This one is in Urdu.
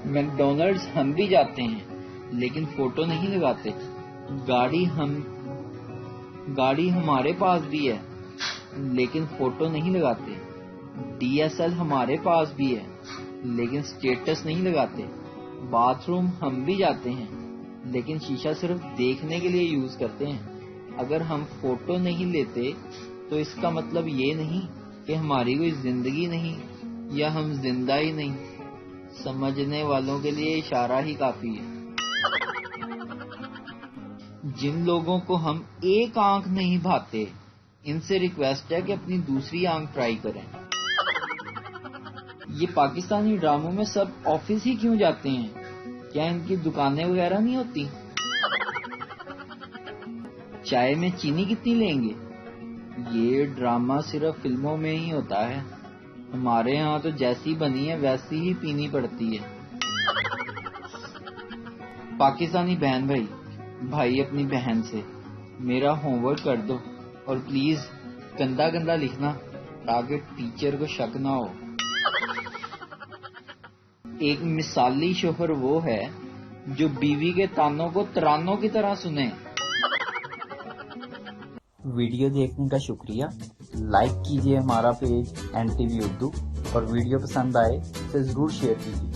میکڈونلڈس ہم بھی جاتے ہیں لیکن فوٹو نہیں لگاتے. گاڑی ہمارے پاس بھی ہے لیکن فوٹو نہیں لگاتے. DSL ہمارے پاس بھی ہے لیکن سٹیٹس نہیں لگاتے. باتھ روم ہم بھی جاتے ہیں لیکن شیشہ صرف دیکھنے کے لیے یوز کرتے ہیں. اگر ہم فوٹو نہیں لیتے تو اس کا مطلب یہ نہیں کہ ہماری کوئی زندگی نہیں یا ہم زندہ ہی نہیں. سمجھنے والوں کے لیے اشارہ ہی کافی ہے. جن لوگوں کو ہم ایک آنکھ نہیں بھاتے ان سے ریکویسٹ ہے کہ اپنی دوسری آنکھ ٹرائی کریں. یہ پاکستانی ڈراموں میں سب آفس ہی کیوں جاتے ہیں؟ کیا ان کی دکانیں وغیرہ نہیں ہوتی؟ چائے میں چینی کتنی لیں گے؟ یہ ڈرامہ صرف فلموں میں ہی ہوتا ہے. ہمارے ہاں تو جیسی بنی ہے ویسی ہی پینی پڑتی ہے. پاکستانی بہن بھائی اپنی بہن سے میرا ہوم ورک کر دو اور پلیز گندا گندا لکھنا تاکہ ٹیچر کو شک نہ ہو. ایک مثالی شوہر وہ ہے جو بیوی کے تانوں کو ترانوں کی طرح سنے. ویڈیو دیکھنے کا شکریہ. لائک کیجیے ہمارا پیج NTV اردو اور ویڈیو پسند آئے اسے ضرور شیئر کیجیے.